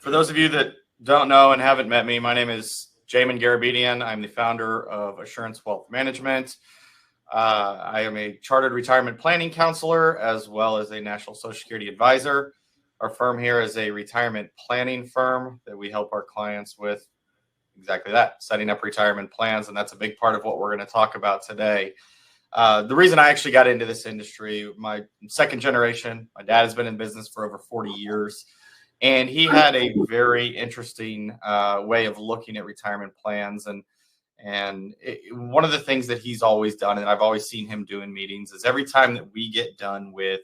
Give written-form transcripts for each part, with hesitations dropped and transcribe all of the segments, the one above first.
For those of you that don't know and haven't met me, my name is Jaimin Garabedian. I'm the founder of Assurance Wealth Management. I am a chartered retirement planning counselor as well as a National Social Security advisor. Our firm here is a retirement planning firm that we help our clients with exactly that, setting up retirement plans. And that's a big part of what we're going to talk about today. The reason I actually got into this industry, my second generation, my dad has been in business for over 40 years. And he had a very interesting way of looking at retirement plans. And one of the things that he's always done, and I've always seen him do in meetings, is every time that we get done with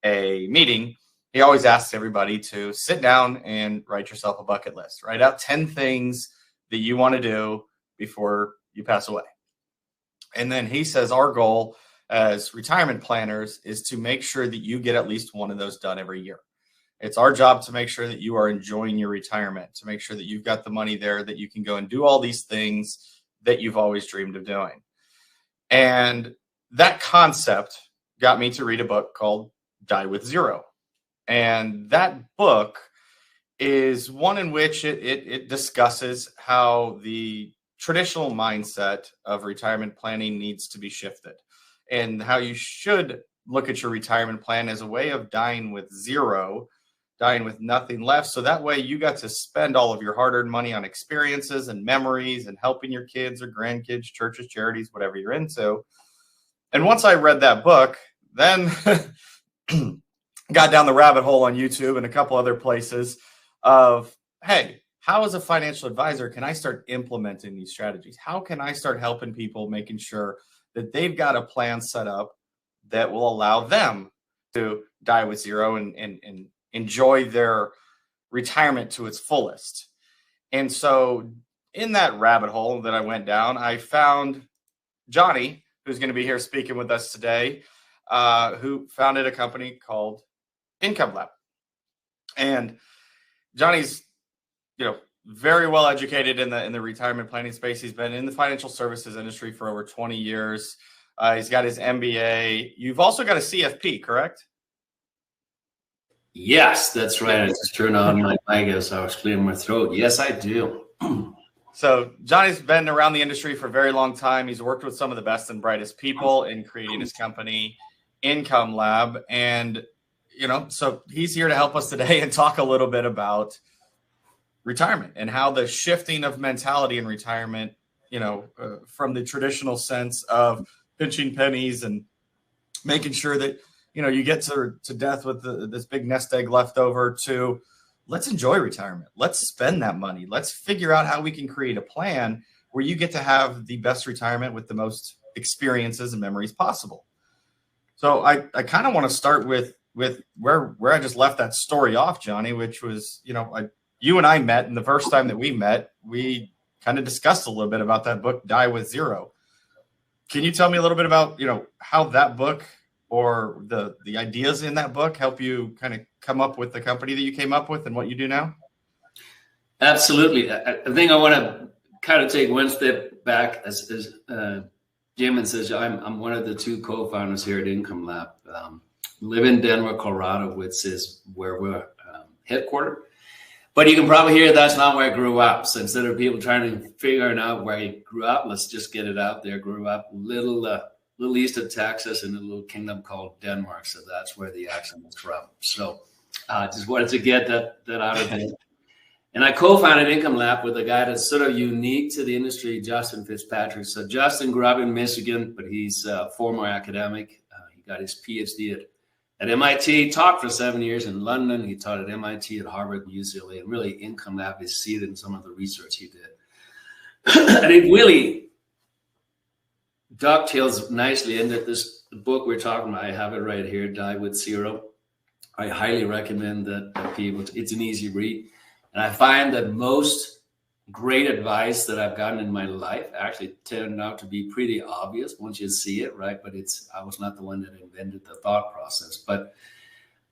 a meeting, he always asks everybody to sit down and write yourself a bucket list. Write out 10 things that you want to do before you pass away. And then he says our goal as retirement planners is to make sure that you get at least one of those done every year. It's our job to make sure that you are enjoying your retirement, to make sure that you've got the money there, that you can go and do all these things that you've always dreamed of doing. And that concept got me to read a book called Die with Zero. And that book is one in which it discusses how the traditional mindset of retirement planning needs to be shifted and how you should look at your retirement plan as a way of dying with zero, dying with nothing left. So that way you got to spend all of your hard-earned money on experiences and memories and helping your kids or grandkids, churches, charities, whatever you're into. And once I read that book, then got down the rabbit hole on YouTube and a couple other places of, hey, how as a financial advisor can I start implementing these strategies? How can I start helping people, making sure that they've got a plan set up that will allow them to die with zero and enjoy their retirement to its fullest? And so in that rabbit hole that I went down, I found Johnny, who's going to be here speaking with us today, who founded a company called Income Lab. And Johnny's, very well educated in the retirement planning space. He's been in the financial services industry for over 20 years. He's got his MBA. You've also got a CFP, correct? Yes, that's right. I just turned on my mic as I was clearing my throat. Yes, I do. So Johnny's been around the industry for a very long time. He's worked with some of the best and brightest people in creating his company, Income Lab. And, so he's here to help us today and talk a little bit about retirement and how the shifting of mentality in retirement, from the traditional sense of pinching pennies and making sure that, you get to death with this big nest egg left over, to let's enjoy retirement. Let's spend that money. Let's figure out how we can create a plan where you get to have the best retirement with the most experiences and memories possible. So I kind of want to start with where I just left that story off, Johnny, which was, you and I met, and the first time that we met, we kind of discussed a little bit about that book, Die with Zero. Can you tell me a little bit about, how that book or the ideas in that book help you kind of come up with the company that you came up with and what you do now? Absolutely. I think I want to kind of take one step back. As Jaimin says, I'm one of the two co-founders here at Income Lab. Live in Denver, Colorado, which is where we're headquartered. But you can probably hear that's not where I grew up. So instead of people trying to figure out where I grew up, let's just get it out there. Grew up little east of Texas in a little kingdom called Denmark. So that's where the accent is from. So just wanted to get that out of there. And I co-founded Income Lab with a guy that's sort of unique to the industry, Justin Fitzpatrick. So Justin grew up in Michigan, but he's a former academic. He got his PhD at MIT, taught for 7 years in London. He taught at MIT, at Harvard, and UCLA, and really Income Lab is seated in some of the research he did. And it really dovetails nicely into this book we're talking about. I have it right here, Die with Zero. I highly recommend that people, it's an easy read. And I find that most great advice that I've gotten in my life actually turned out to be pretty obvious once you see it, right? But I was not the one that invented the thought process. But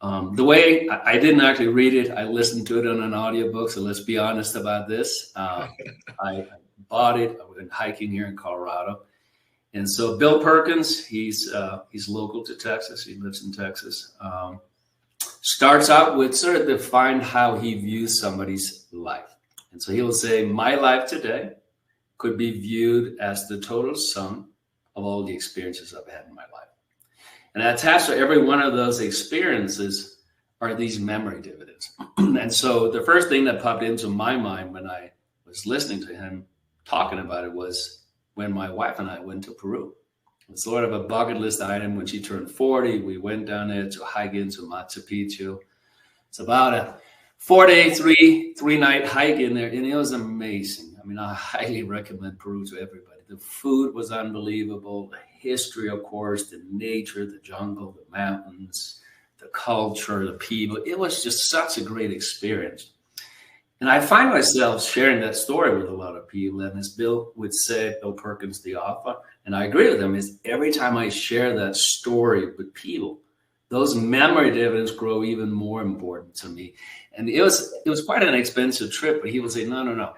the way I didn't actually read it, I listened to it on an audiobook. So let's be honest about this. I bought it. I went hiking here in Colorado. And so Bill Perkins, he's local to Texas. He lives in Texas. starts out with sort of define how he views somebody's life. And so he'll say, my life today could be viewed as the total sum of all the experiences I've had in my life. And attached to every one of those experiences are these memory dividends. And so the first thing that popped into my mind when I was listening to him talking about it was when my wife and I went to Peru. It's sort of a bucket list item. When she turned 40, we went down there to hike into Machu Picchu. It's about a 4-day, three-night hike in there, and it was amazing. I mean, I highly recommend Peru to everybody. The food was unbelievable. The history, of course, the nature, the jungle, the mountains, the culture, the people. It was just such a great experience. And I find myself sharing that story with a lot of people. And as Bill would say, Bill Perkins, the author, and I agree with him, is every time I share that story with people, those memory dividends grow even more important to me. And it was quite an expensive trip, but he would say, no.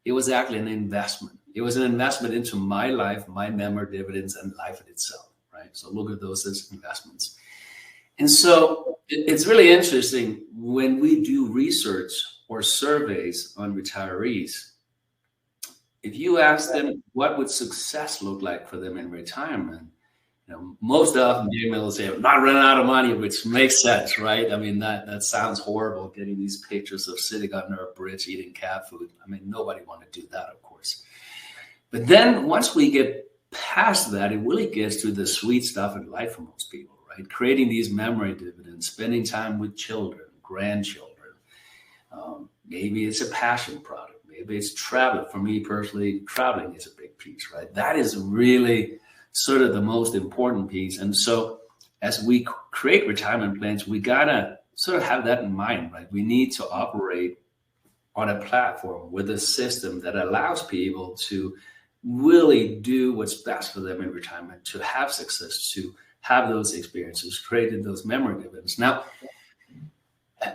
It was actually an investment. It was an investment into my life, my memory dividends, and life in itself, right? So look at those as investments. And so it's really interesting when we do research or surveys on retirees. If you ask them what would success look like for them in retirement, most often Jaimin will say, I'm not running out of money, which makes sense, right? I mean, that sounds horrible, getting these pictures of sitting under a bridge eating cat food. I mean, nobody want to do that, of course. But then once we get past that, it really gets to the sweet stuff in life for most people, right? Creating these memory dividends, spending time with children, grandchildren. Maybe it's a passion product. Maybe it's travel. For me personally, traveling is a big piece, right? That is really sort of the most important piece. And so as we create retirement plans, we gotta sort of have that in mind, right? We need to operate on a platform with a system that allows people to really do what's best for them in retirement, to have success, to have those experiences, created those memory dividends. Now,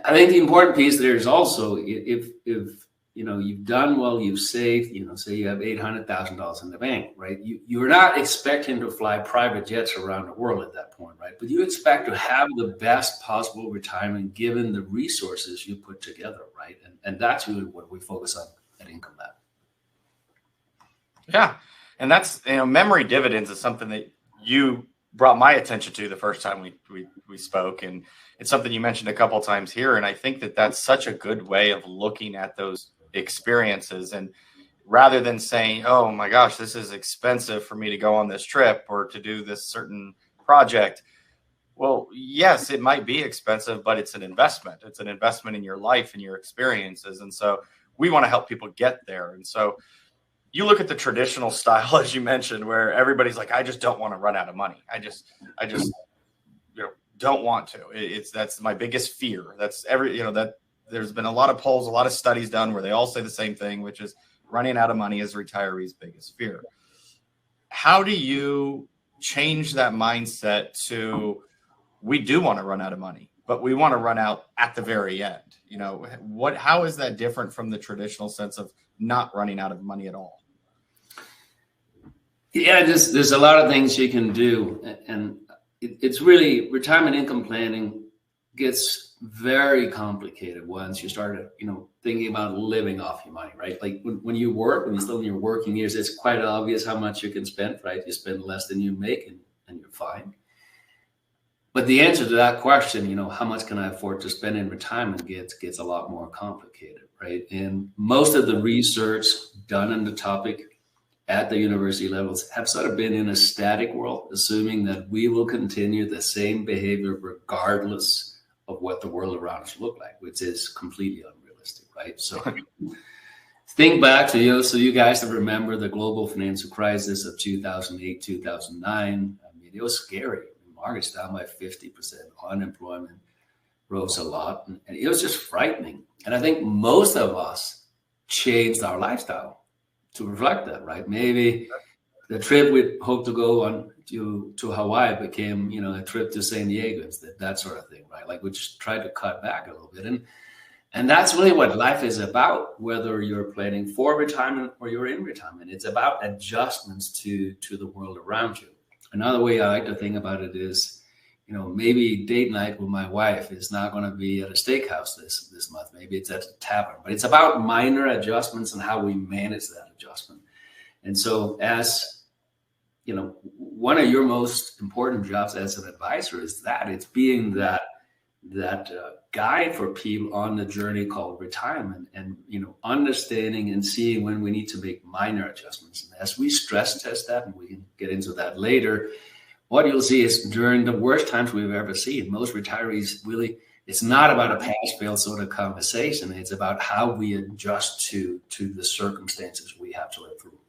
I think the important piece there is also if you've done well, you've saved, say you have $800,000 in the bank, right? You're not expecting to fly private jets around the world at that point, right? But you expect to have the best possible retirement given the resources you put together, right? And that's really what we focus on at Income Lab. Yeah, and that's memory dividends is something that you brought my attention to the first time we spoke, and it's something you mentioned a couple of times here. And I think that that's such a good way of looking at those experiences, and rather than saying, oh my gosh, this is expensive for me to go on this trip or to do this certain project. Well, yes, it might be expensive, but it's an investment. It's an investment in your life and your experiences. And so we want to help people get there. And so you look at the traditional style, as you mentioned, where everybody's like, I just don't want to run out of money. I just don't want to. That's my biggest fear. That's that there's been a lot of polls, a lot of studies done where they all say the same thing, which is running out of money is retirees' biggest fear. How do you change that mindset to, we do want to run out of money, but we want to run out at the very end? How is that different from the traditional sense of not running out of money at all? Yeah, there's a lot of things you can do. And it's really, retirement income planning gets very complicated once you start, thinking about living off your money, right? Like when you work, when you're still in your working years, it's quite obvious how much you can spend, right? You spend less than you make and you're fine. But the answer to that question, how much can I afford to spend in retirement gets a lot more complicated, right? And most of the research done on the topic at the university levels have sort of been in a static world, assuming that we will continue the same behavior regardless of what the world around us look like, which is completely unrealistic, right? So think back to so you guys that remember the global financial crisis of 2008, 2009. I mean, it was scary. Markets down by 50%, unemployment rose a lot, and it was just frightening. And I think most of us changed our lifestyle to reflect that, right? Maybe the trip we'd hoped to go on to Hawaii became, a trip to San Diego, that sort of thing, right? Like we just tried to cut back a little bit. And that's really what life is about, whether you're planning for retirement or you're in retirement. It's about adjustments to the world around you. Another way I like to think about it is, maybe date night with my wife is not going to be at a steakhouse this month. Maybe it's at a tavern, but it's about minor adjustments and how we manage that adjustment. And so as one of your most important jobs as an advisor is that it's being that guide for people on the journey called retirement, and understanding and seeing when we need to make minor adjustments. And as we stress test that, and we can get into that later, what you'll see is during the worst times we've ever seen, most retirees really, it's not about a pass-fail sort of conversation. It's about how we adjust to the circumstances we have to live through.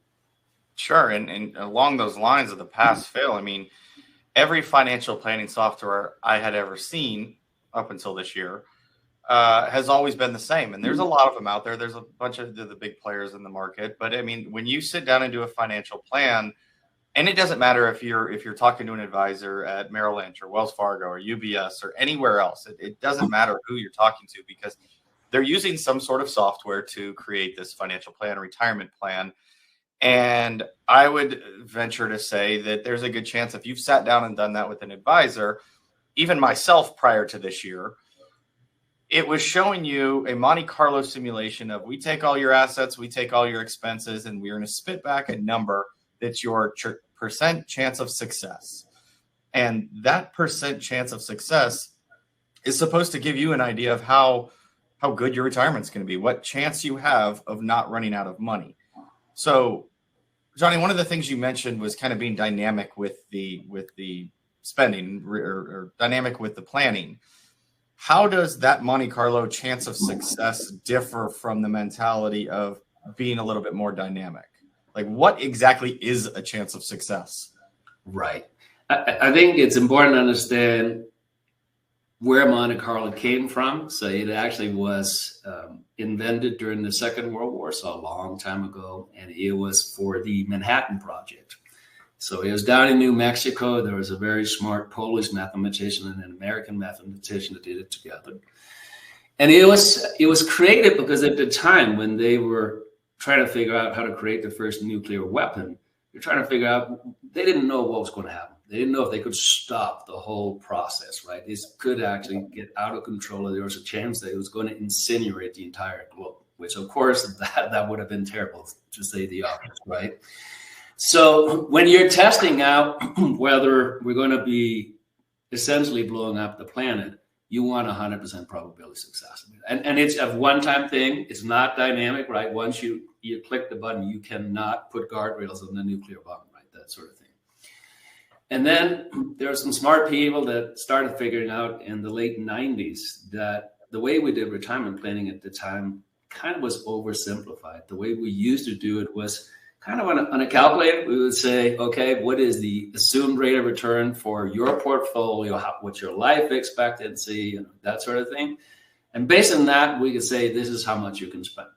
Sure. And along those lines of the pass-fail, I mean, every financial planning software I had ever seen up until this year has always been the same. And there's a lot of them out there. There's a bunch of the big players in the market. But I mean, when you sit down and do a financial plan, and it doesn't matter if you're talking to an advisor at Merrill Lynch or Wells Fargo or UBS or anywhere else, it doesn't matter who you're talking to, because they're using some sort of software to create this financial plan, retirement plan. And I would venture to say that there's a good chance if you've sat down and done that with an advisor, even myself prior to this year, it was showing you a Monte Carlo simulation of, we take all your assets, we take all your expenses, and we're going to spit back a number that's your percent chance of success. And that percent chance of success is supposed to give you an idea of how good your retirement's going to be, what chance you have of not running out of money. So, Johnny, one of the things you mentioned was kind of being dynamic with the spending or dynamic with the planning. How does that Monte Carlo chance of success differ from the mentality of being a little bit more dynamic? Like, what exactly is a chance of success? Right. I think it's important to understand where Monte Carlo came from. So it actually was invented during the Second World War, so a long time ago, and it was for the Manhattan Project. So it was down in New Mexico. There was a very smart Polish mathematician and an American mathematician that did it together. And it was created because at the time when they were trying to figure out how to create the first nuclear weapon, they're trying to figure out, they didn't know what was going to happen. They didn't know if they could stop the whole process, right? This could actually get out of control. There was a chance that it was going to incinerate the entire globe, which of course that would have been terrible, to say the obvious, right? So when you're testing out whether we're going to be essentially blowing up the planet, you want 100% probability of success. And it's a one-time thing. It's not dynamic, right? Once you click the button, you cannot put guardrails on the nuclear bomb, right? That sort of thing. And then there are some smart people that started figuring out in the late 90s that the way we did retirement planning at the time kind of was oversimplified. The way we used to do it was kind of on a calculator. We would say, okay, what is the assumed rate of return for your portfolio? What's your life expectancy? That sort of thing. And based on that, we could say, this is how much you can spend.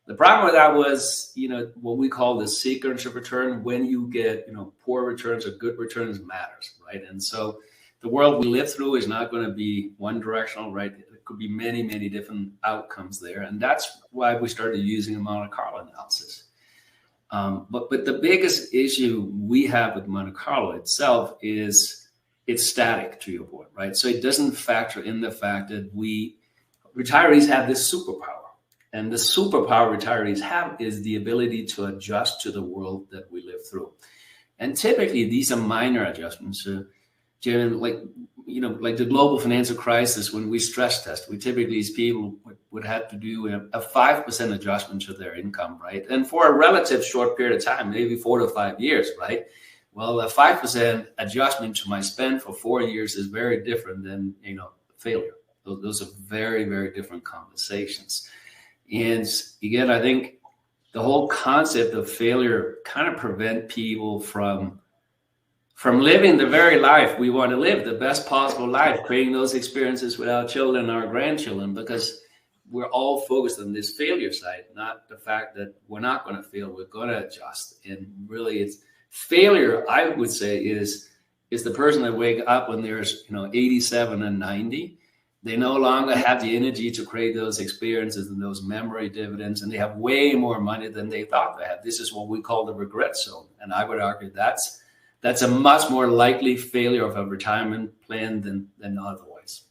The problem with that was, what we call the sequence of return. When you get, poor returns or good returns matters, right? And so the world we live through is not going to be one directional, right? It could be many, many different outcomes there. And that's why we started using a Monte Carlo analysis. But the biggest issue we have with Monte Carlo itself is it's static, to your point, right? So it doesn't factor in the fact that retirees have this superpower. And the superpower retirees have is the ability to adjust to the world that we live through. And typically these are minor adjustments. Jaimin, like the global financial crisis, when we stress test, these people would have to do a 5% adjustment to their income, right? And for a relative short period of time, maybe 4 to 5 years, right? Well, a 5% adjustment to my spend for 4 years is very different than, failure. Those are very, very different conversations. And again, I think the whole concept of failure kind of prevent people from living the very life we want to live, the best possible life, creating those experiences with our children and our grandchildren, because we're all focused on this failure side, not the fact that we're not going to fail, we're going to adjust. And really it's failure, I would say, is the person that wake up when there's 87 and 90. They no longer have the energy to create those experiences and those memory dividends, and they have way more money than they thought they had. This is what we call the regret zone. And I would argue that's that's a much more likely failure of a retirement plan than otherwise.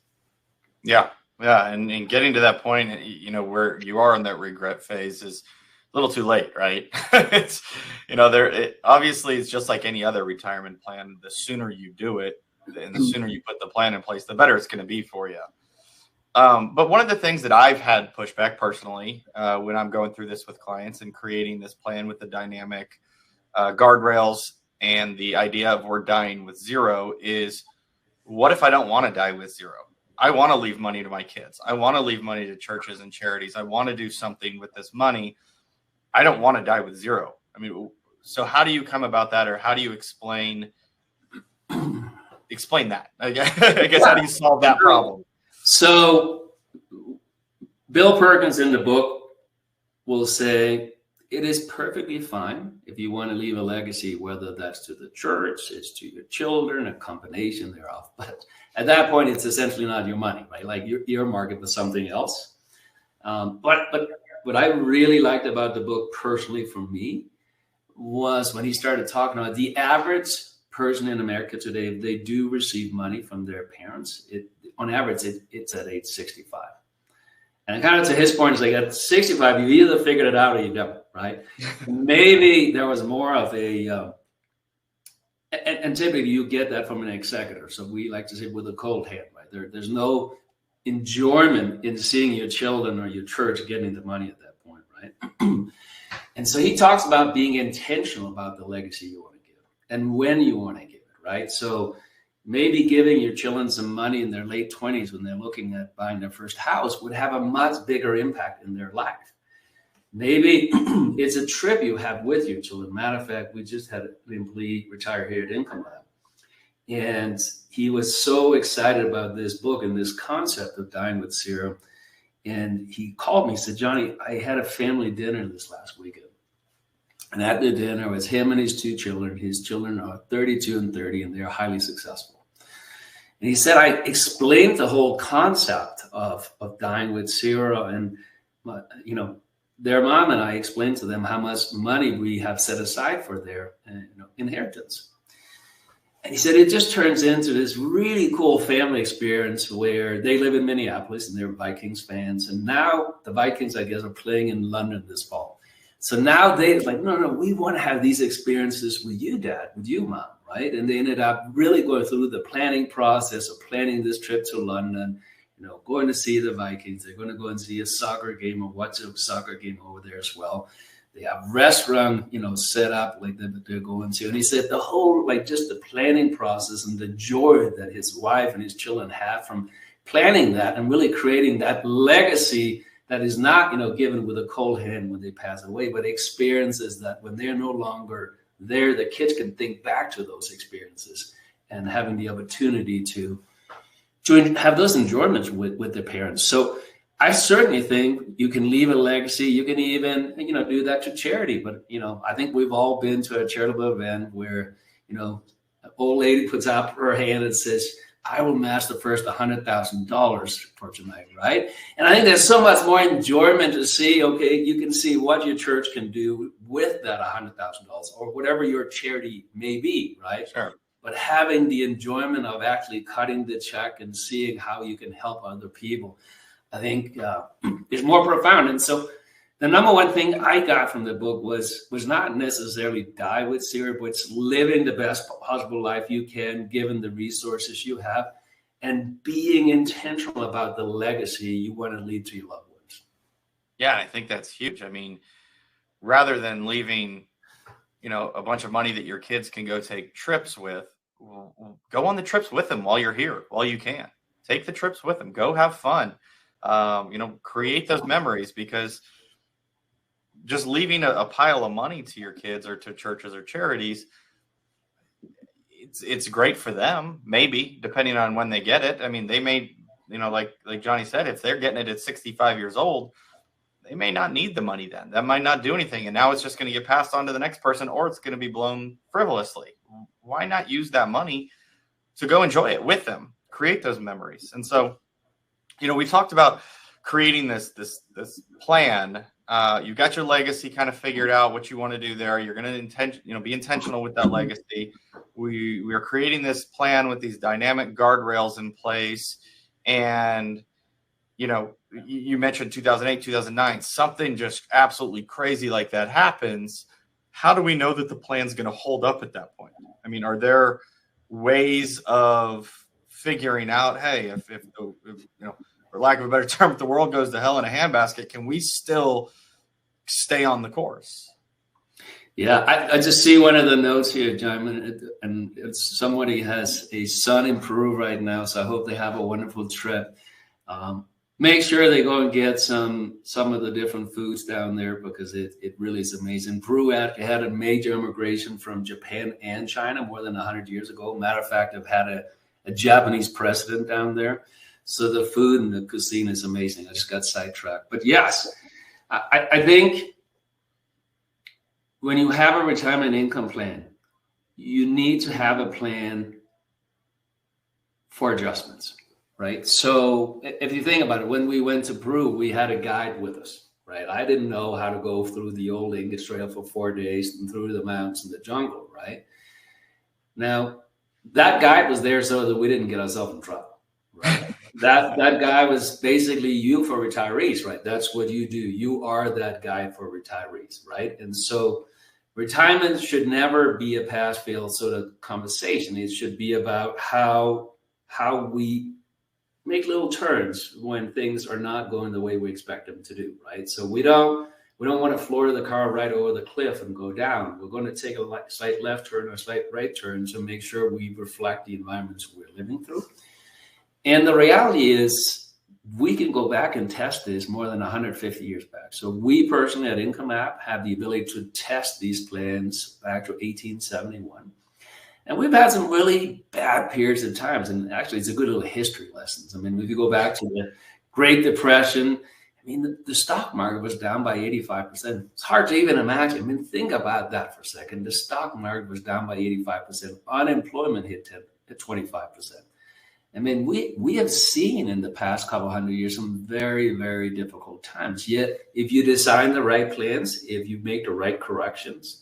Yeah. Yeah. And getting to that point, you know, where you are in that regret phase is a little too late, right? It's, you know, obviously it's just like any other retirement plan. The sooner you do it and the sooner you put the plan in place, the better it's going to be for you. But one of the things that I've had pushback personally when I'm going through this with clients and creating this plan with the dynamic guardrails and the idea of we're dying with zero is, what if I don't want to die with zero? I want to leave money to my kids. I want to leave money to churches and charities. I want to do something with this money. I don't want to die with zero. I mean, so how do you come about that, or how do you explain that? I guess how do you solve that problem? So Bill Perkins in the book will say it is perfectly fine if you want to leave a legacy, whether that's to the church, it's to your children, a combination thereof. But at that point, it's essentially not your money, right? Like you're earmarked for something else. But what I really liked about the book personally for me was when he started talking about the average person in America today, if they do receive money from their parents, on average, it's at age 65. And kind of to his point, it's like at 65, you either figured it out or you don't, right? Maybe there was more of a, and typically you get that from an executor. So we like to say with a cold hand, right? There's no enjoyment in seeing your children or your church getting the money at that point, right? And so he talks about being intentional about the legacy you want to give and when you want to give it, right? So maybe giving your children some money in their late 20s when they're looking at buying their first house would have a much bigger impact in their life. Maybe it's a trip you have with your children. Matter of fact, we just had an employee retire here at Income Lab. And he was so excited about this book and this concept of dying with zero. And he called me, he said, Johnny, I had a family dinner this last weekend. And at the dinner was him and his two children. His children are 32 and 30, and they're highly successful. And he said, I explained the whole concept of dying with zero. And, you know, their mom and I explained to them how much money we have set aside for their inheritance. And he said, it just turns into this really cool family experience where they live in Minneapolis and they're Vikings fans. And now the Vikings, I guess, are playing in London this fall. So now they're like, no, we want to have these experiences with you, Dad, with you, Mom, right? And they ended up really going through the planning process of planning this trip to London, you know, going to see the Vikings. They're going to go and see a soccer game or watch a soccer game over there as well. They have restaurant, you know, set up like that they're going to. And he said the whole, like just the planning process and the joy that his wife and his children have from planning that and really creating that legacy that is not, you know, given with a cold hand when they pass away, but experiences that when they're no longer there, the kids can think back to those experiences and having the opportunity to have those enjoyments with their parents. So I certainly think you can leave a legacy. You can even, you know, do that to charity. But, you know, I think we've all been to a charitable event where, you know, an old lady puts out her hand and says, I will match the first $100,000 for tonight, right? And I think there's so much more enjoyment to see, okay, you can see what your church can do with that $100,000 or whatever your charity may be, right? Sure. But having the enjoyment of actually cutting the check and seeing how you can help other people, I think is more profound. And so the number one thing I got from the book was not necessarily die with zero, but it's living the best possible life you can, given the resources you have, and being intentional about the legacy you want to leave to your loved ones. Yeah, I think that's huge. I mean, rather than leaving, you know, a bunch of money that your kids can go take trips with, go on the trips with them while you're here, while you can. Take the trips with them. Go have fun. You know, create those memories, because just leaving a pile of money to your kids or to churches or charities, it's great for them, maybe, depending on when they get it. I mean, they may, you know, like Johnny said, if they're getting it at 65 years old, they may not need the money then. That might not do anything. And now it's just going to get passed on to the next person, or it's going to be blown frivolously. Why not use that money to go enjoy it with them, create those memories? And so, you know, we talked about creating this plan You've got your legacy kind of figured out, what you want to do there. You're going to be intentional with that legacy. We are creating this plan with these dynamic guardrails in place. And, you mentioned 2008, 2009, something just absolutely crazy like that happens. How do we know that the plan's going to hold up at that point? I mean, are there ways of figuring out, hey, if for lack of a better term, if the world goes to hell in a handbasket, can we still stay on the course? Yeah, I just see one of the notes here, Jaimin, and it's somebody has a son in Peru right now, so I hope they have a wonderful trip. Make sure they go and get some of the different foods down there, because it really is amazing. Peru had a major immigration from Japan and China more than 100 years ago. Matter of fact, I've had a Japanese president down there. So the food and the cuisine is amazing. I just got sidetracked. But yes, I think when you have a retirement income plan, you need to have a plan for adjustments. Right. So if you think about it, when we went to Peru, we had a guide with us. Right. I didn't know how to go through the old Inca Trail for 4 days and through the mountains and the jungle. Right. Now, that guide was there so that we didn't get ourselves in trouble. Right. That guy was basically you for retirees. Right. That's what you do. You are that guy for retirees. Right. And so retirement should never be a pass fail sort of conversation. It should be about how we make little turns when things are not going the way we expect them to do, right? So we don't want to floor the car right over the cliff and go down. We're going to take a slight left turn or a slight right turn to make sure we reflect the environments we're living through. And the reality is we can go back and test this more than 150 years back. So we personally at Income App have the ability to test these plans back to 1871. And we've had some really bad periods of times. And actually, it's a good little history lessons. I mean, if you go back to the Great Depression, I mean, the stock market was down by 85%. It's hard to even imagine. I mean, think about that for a second. The stock market was down by 85%. Unemployment hit at 25%. I mean, we have seen in the past couple hundred years some very, very difficult times. Yet, if you design the right plans, if you make the right corrections,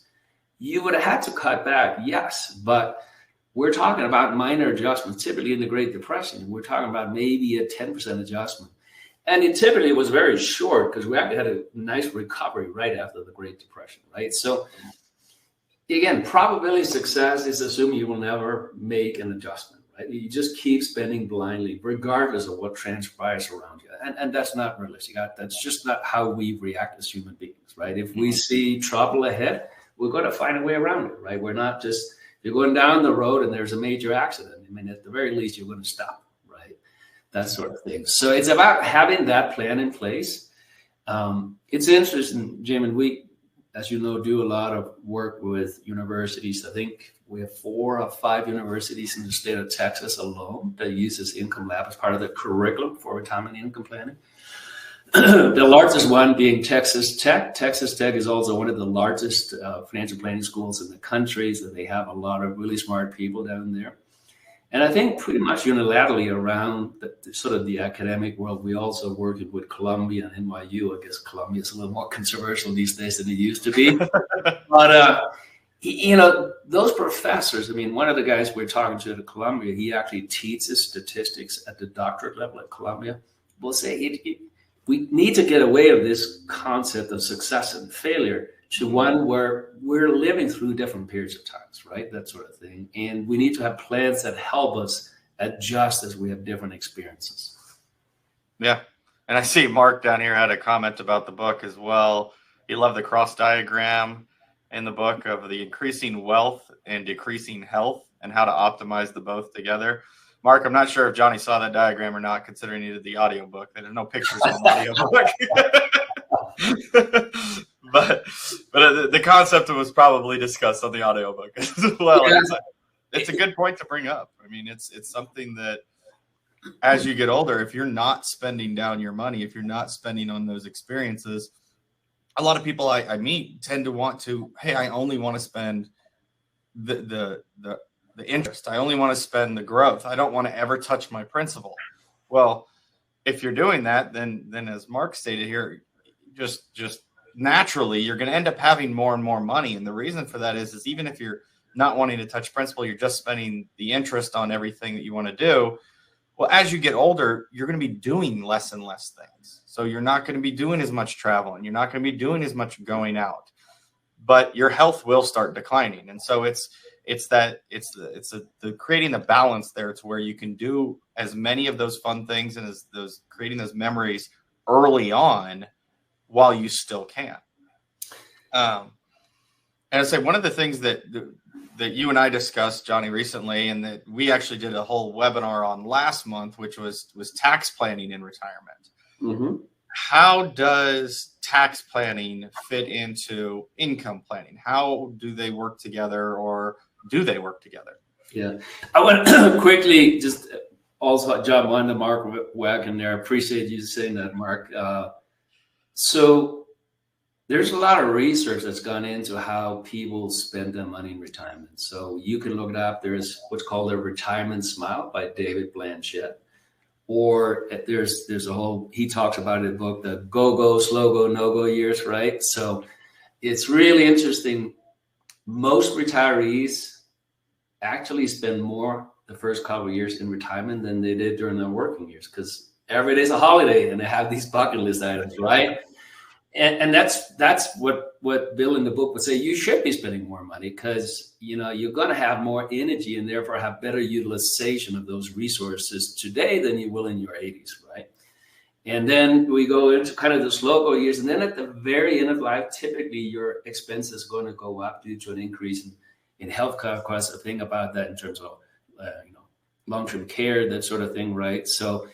you would have had to cut back, yes, but we're talking about minor adjustments. Typically in the Great Depression, we're talking about maybe a 10% adjustment. And it typically was very short because we actually had a nice recovery right after the Great Depression, right? So again, probability of success is assuming you will never make an adjustment, right? You just keep spending blindly, regardless of what transpires around you. And that's not realistic. That's just not how we react as human beings, right? If we see trouble ahead, we're going to find a way around it, right? We're not just, if you're going down the road and there's a major accident, I mean, at the very least, you're going to stop, right? That sort of thing. So it's about having that plan in place. It's interesting, Jaimin, we, as you know, do a lot of work with universities. I think we have 4 or 5 universities in the state of Texas alone that uses Income Lab as part of the curriculum for retirement income planning. The largest one being Texas Tech. Texas Tech is also one of the largest financial planning schools in the country, so they have a lot of really smart people down there. And I think pretty much unilaterally around the academic world, we also work with Columbia and NYU. I guess Columbia is a little more controversial these days than it used to be. But, those professors, I mean, one of the guys we're talking to at Columbia, he actually teaches statistics at the doctorate level at Columbia. We'll say we need to get away of this concept of success and failure to one where we're living through different periods of times, right? That sort of thing. And we need to have plans that help us adjust as we have different experiences. Yeah. And I see Mark down here had a comment about the book as well. He loved the cross diagram in the book of the increasing wealth and decreasing health and how to optimize the both together. Mark, I'm not sure if Johnny saw that diagram or not, considering he did the audiobook. There's no pictures on the audiobook. but the concept was probably discussed on the audiobook as well. Yeah. It's a good point to bring up. I mean, it's something that as you get older, if you're not spending down your money, if you're not spending on those experiences, a lot of people I meet tend to want to, hey, I only want to spend the interest. I only want to spend the growth. I don't want to ever touch my principal. Well, if you're doing that, then as Mark stated here, just naturally you're going to end up having more and more money. And the reason for that is even if you're not wanting to touch principal, you're just spending the interest on everything that you want to do. Well, as you get older, you're going to be doing less and less things. So you're not going to be doing as much travel, and you're not going to be doing as much going out, but your health will start declining. And so it's the creating the balance there. It's where you can do as many of those fun things and as those creating those memories early on while you still can. And I say one of the things that you and I discussed, Johnny, recently, and that we actually did a whole webinar on last month, which was tax planning in retirement. Mm-hmm. How does tax planning fit into income planning? How do they work together, or do they work together? Yeah, I want to quickly just also jump on the Mark wagon there. I appreciate you saying that, Mark. So there's a lot of research that's gone into how people spend their money in retirement. So you can look it up. There's what's called a retirement smile by David Blanchett. Or there's a whole, he talks about in the book, the go, slow go, no go years, right? So it's really interesting. Most retirees actually spend more the first couple of years in retirement than they did during their working years, because every day's a holiday and they have these bucket list items, right? And that's what Bill in the book would say. You should be spending more money because, you're going to have more energy and therefore have better utilization of those resources today than you will in your 80s, right? And then we go into kind of the slow go years. And then at the very end of life, typically your expense is going to go up due to an increase in health costs. Think about that in terms of, long-term care, that sort of thing, right? So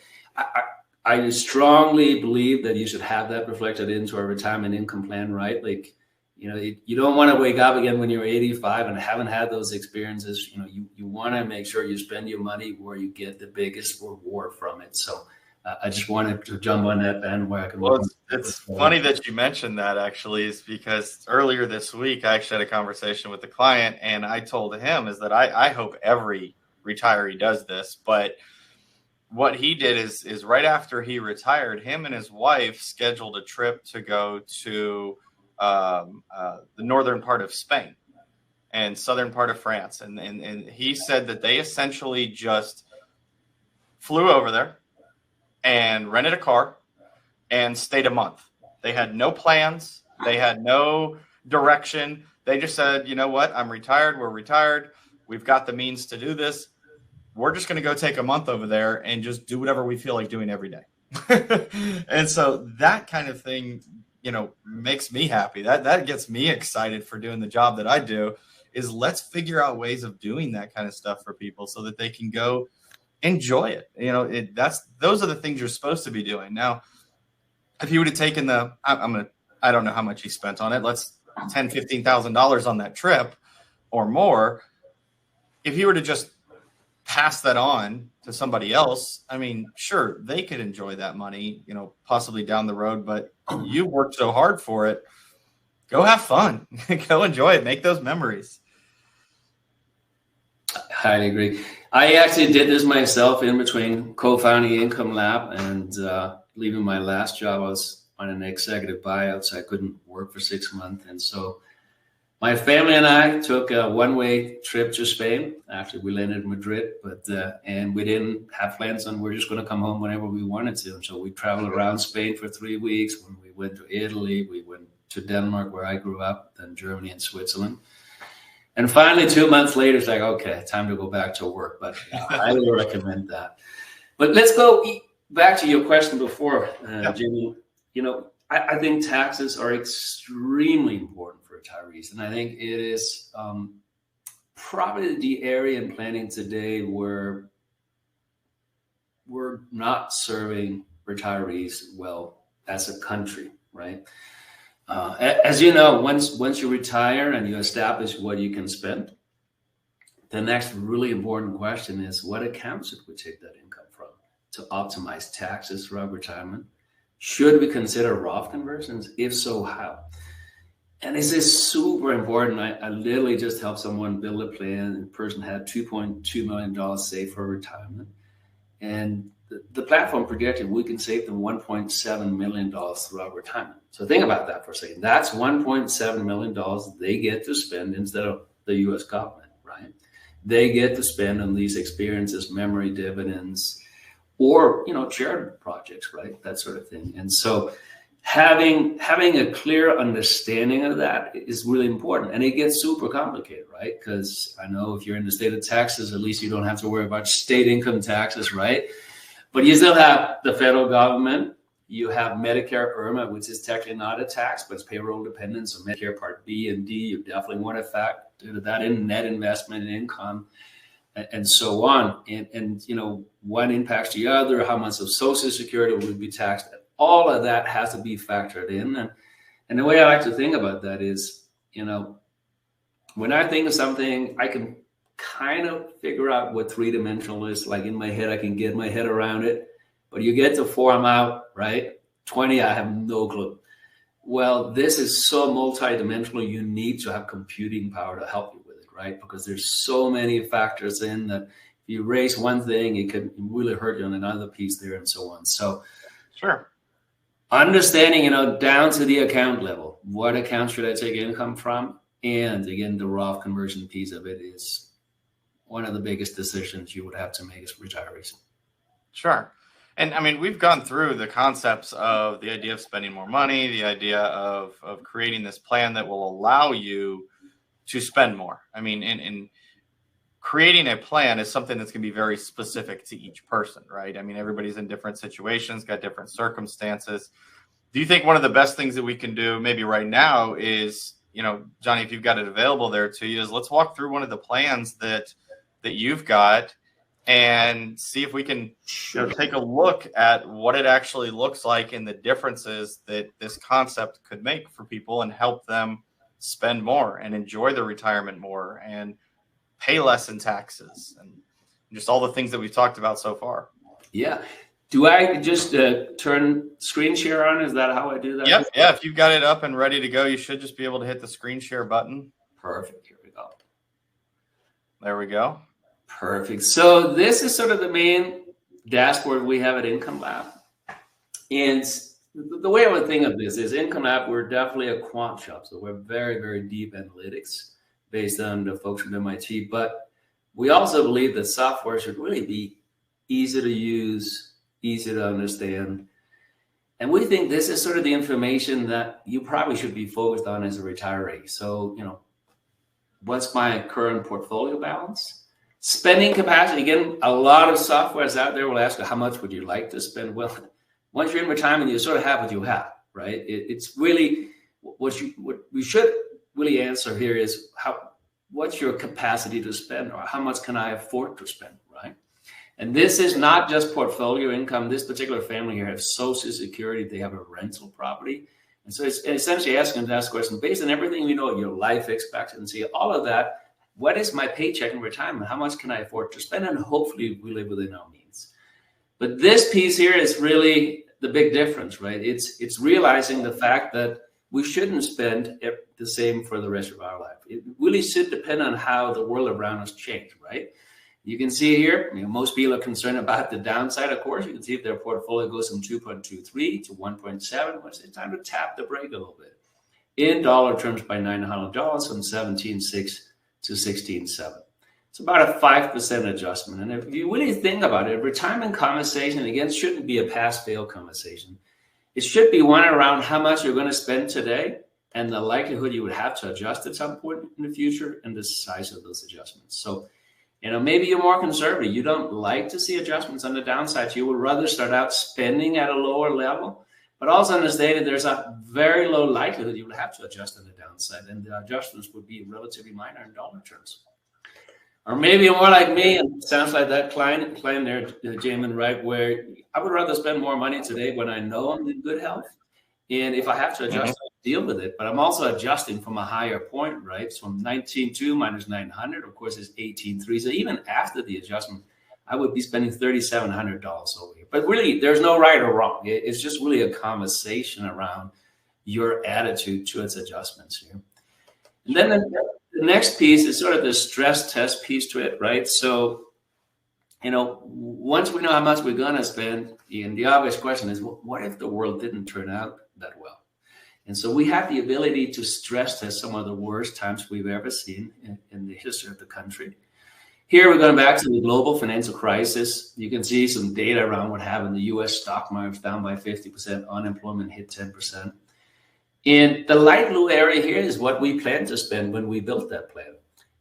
I strongly believe that you should have that reflected into a retirement income plan, right? Like, you don't want to wake up again when you're 85 and haven't had those experiences. You want to make sure you spend your money where you get the biggest reward from it. So I just wanted to jump on that bandwagon. Well, it's funny that you mentioned that, actually, is because earlier this week, I actually had a conversation with the client, and I told him is that I hope every retiree does this, but what he did is right after he retired, him and his wife scheduled a trip to go to the northern part of Spain and southern part of France. And he said that they essentially just flew over there and rented a car and stayed a month. They had no plans. They had no direction. They just said, you know what? I'm retired. We're retired. We've got the means to do this. We're just going to go take a month over there and just do whatever we feel like doing every day. And so that kind of thing, makes me happy. That gets me excited for doing the job that I do, is let's figure out ways of doing that kind of stuff for people so that they can go enjoy it. Those are the things you're supposed to be doing. Now, if you would have taken I don't know how much he spent on it. Let's $10,000, $15,000 on that trip or more. If you were to just pass that on to somebody else, sure, they could enjoy that money, possibly down the road, but you worked so hard for it. Go have fun, go enjoy it, make those memories. I highly agree. I actually did this myself in between co-founding Income Lab and leaving my last job. I was on an executive buyout, so I couldn't work for 6 months. And so my family and I took a one-way trip to Spain. Actually, we landed in Madrid, and we didn't have plans on we're just going to come home whenever we wanted to. And so we traveled around Spain for 3 weeks. When we went to Italy, we went to Denmark, where I grew up, then Germany and Switzerland. And finally, 2 months later, it's like, okay, time to go back to work. But I highly recommend that. But let's go back to your question before, Jimmy. I think taxes are extremely important for retirees. And I think it is probably the area in planning today where we're not serving retirees well as a country, right? As you know, once you retire and you establish what you can spend, the next really important question is what accounts should we take that income from to optimize taxes throughout retirement? Should we consider Roth conversions? If so, how? And this is super important. I literally just helped someone build a plan. The person had $2.2 million saved for retirement. And the platform projected we can save them $1.7 million throughout retirement. So think about that for a second. That's $1.7 million they get to spend instead of the U.S. government, right? They get to spend on these experiences, memory dividends, or, charitable projects, right? That sort of thing. And so having a clear understanding of that is really important. And it gets super complicated, right? Because I know if you're in the state of Texas, at least you don't have to worry about state income taxes, right? But you still have the federal government. You have Medicare IRMA, which is technically not a tax, but it's payroll dependent. So Medicare Part B and D, you definitely want to factor that in, net investment and income, and so on. And one impacts the other, how much of Social Security will be taxed. All of that has to be factored in. And the way I like to think about that is, when I think of something, I can kind of figure out what three-dimensional is. Like in my head, I can get my head around it. But you get to 4, I'm out, right? 20, I have no clue. Well, this is so multi-dimensional, you need to have computing power to help you with it, right? Because there's so many factors in that if you raise one thing, it can really hurt you on another piece there and so on. So sure. Understanding, down to the account level, what account should I take income from? And again, the Roth conversion piece of it is one of the biggest decisions you would have to make as retirees. Sure. And I mean, we've gone through the concepts of the idea of spending more money, the idea of creating this plan that will allow you to spend more. I mean, in creating a plan is something that's going to be very specific to each person, right? I mean, everybody's in different situations, got different circumstances. Do you think one of the best things that we can do maybe right now is, Johnny, if you've got it available there to you, is let's walk through one of the plans that you've got and see if we can take a look at what it actually looks like and the differences that this concept could make for people and help them spend more and enjoy their retirement more and pay less in taxes and just all the things that we've talked about so far. Yeah. Do I just turn screen share on? Is that how I do that? Yep. Yeah. If you've got it up and ready to go, you should just be able to hit the screen share button. Perfect. Here we go. There we go. Perfect. So this is sort of the main dashboard we have at Income Lab. And the way I would think of this is Income Lab, we're definitely a quant shop. So we're very, very deep analytics based on the folks from MIT. But we also believe that software should really be easy to use, easy to understand. And we think this is sort of the information that you probably should be focused on as a retiree. So, what's my current portfolio balance? Spending capacity. Again, a lot of softwares out there will ask you, how much would you like to spend? Well, once you're in retirement, you sort of have what you have, right? It's really what we should really answer here is what's your capacity to spend, or how much can I afford to spend, right? And this is not just portfolio income. This particular family here has Social Security. They have a rental property. And so it's essentially asking that question based on everything we know, your life expectancy, all of that. What is my paycheck in retirement? How much can I afford to spend? And hopefully we live within our means. But this piece here is really the big difference, right? It's realizing the fact that we shouldn't spend the same for the rest of our life. It really should depend on how the world around us change, right? You can see here, most people are concerned about the downside, of course. You can see if their portfolio goes from 2.23 to 1.7, it's time to tap the brake a little bit. In dollar terms, by $900 from 17.6 to 16.7. It's about a 5% adjustment. And if you really think about it, retirement conversation, again, shouldn't be a pass-fail conversation. It should be one around how much you're going to spend today and the likelihood you would have to adjust at some point in the future and the size of those adjustments. So, maybe you're more conservative. You don't like to see adjustments on the downside. You would rather start out spending at a lower level, but also understand that there's a very low likelihood you would have to adjust on the downside, and the adjustments would be relatively minor in dollar terms. Or maybe you're more like me, and it sounds like that client there, Jaimin, right, where I would rather spend more money today when I know I'm in good health. And if I have to adjust, I'll deal with it. But I'm also adjusting from a higher point, right? So from 19.2 minus 900, of course, is 18.3. So even after the adjustment, I would be spending $3,700 over here. But really, there's no right or wrong. It's just really a conversation around your attitude to its adjustments here. And then the next piece is sort of the stress test piece to it, right? So once we know how much we're going to spend, and the obvious question is, what if the world didn't turn out that well? And so we have the ability to stress test some of the worst times we've ever seen in the history of the country. Here we're going back to the global financial crisis. You can see some data around what happened. The U.S. stock market was down by 50%, unemployment hit 10%. And the light blue area here is what we planned to spend when we built that plan.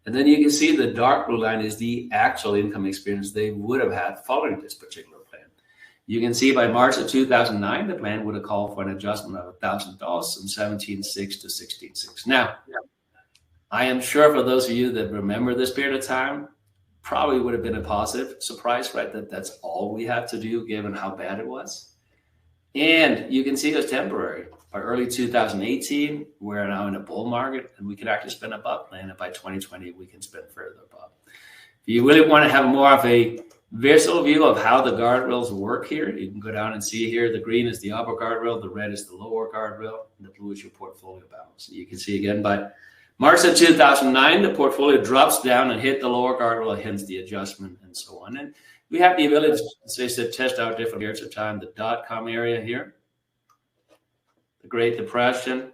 And then you can see the dark blue line is the actual income experience they would have had following this particular plan. You can see by March of 2009, the plan would have called for an adjustment of $1,000 from 17.6 to 16.6. Now, I am sure for those of you that remember this period of time, probably would have been a positive surprise, right? That's all we had to do given how bad it was. And you can see it was temporary. By early 2018, we're now in a bull market and we can actually spend above plan. And by 2020, we can spend further above. If you really want to have more of a visual view of how the guardrails work here, you can go down and see here, the green is the upper guardrail, the red is the lower guardrail, and the blue is your portfolio balance. You can see again by March of 2009, the portfolio drops down and hit the lower guardrail, hence the adjustment and so on. And we have the ability to test out different periods of time. The dot-com area here, the Great Depression.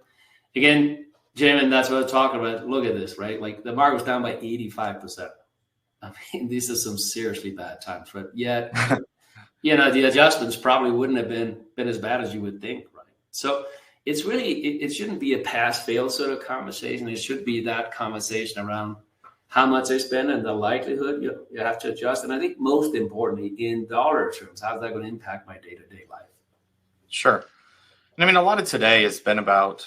Again, Jaimin, that's what I'm talking about. Look at this, right? Like the market was down by 85%. I mean, these are some seriously bad times, but yet, the adjustments probably wouldn't have been as bad as you would think, right? So it's really, it shouldn't be a pass-fail sort of conversation. It should be that conversation around how much I spend and the likelihood you have to adjust. And I think most importantly, in dollar terms, how's that going to impact my day-to-day life? Sure. I mean, a lot of today has been about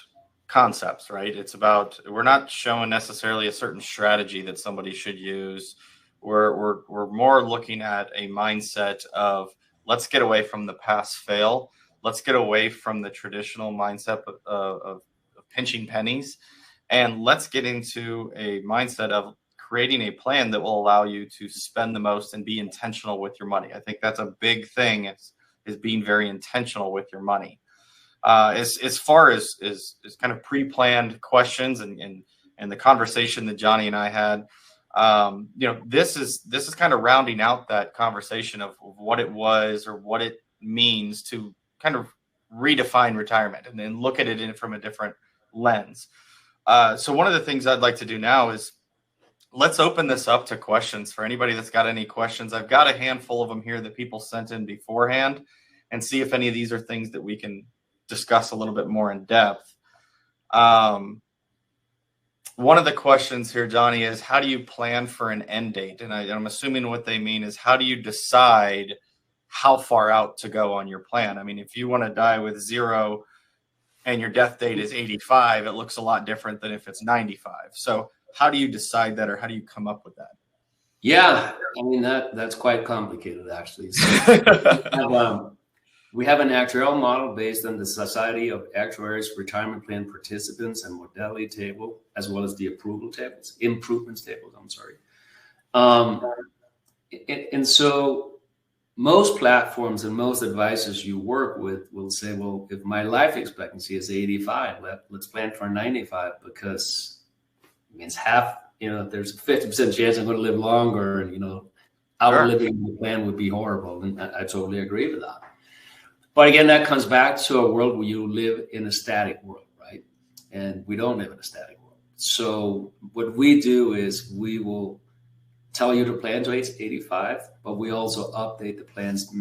concepts, right? It's about, we're not showing necessarily a certain strategy that somebody should use. We're more looking at a mindset of let's get away from the pass fail. Let's get away from the traditional mindset of pinching pennies. And let's get into a mindset of creating a plan that will allow you to spend the most and be intentional with your money. I think that's a big thing is being very intentional with your money. As far as kind of pre-planned questions and the conversation that Johnny and I had, this is kind of rounding out that conversation of what it was or what it means to kind of redefine retirement and then look at it from a different lens. So one of the things I'd like to do now is let's open this up to questions for anybody that's got any questions. I've got a handful of them here that people sent in beforehand, and see if any of these are things that we can discuss a little bit more in depth. One of the questions here, Johnny, is how do you plan for an end date? And I'm assuming what they mean is how do you decide how far out to go on your plan? I mean, if you want to die with 0 and your death date is 85, it looks a lot different than if it's 95. So how do you decide that, or how do you come up with that? Yeah, I mean, that's quite complicated, actually. So, we have an actuarial model based on the Society of Actuaries Retirement Plan Participants and Modality Table, as well as the improvements tables, I'm sorry. And so most platforms and most advisors you work with will say, well, if my life expectancy is 85, let's plan for 95, because it means half, there's a 50% chance I'm going to live longer, and, outliving the plan would be horrible. And I totally agree with that. But again, that comes back to a world where you live in a static world, right? And we don't live in a static world. So what we do is we will tell you to plan to age 85, but we also update the plans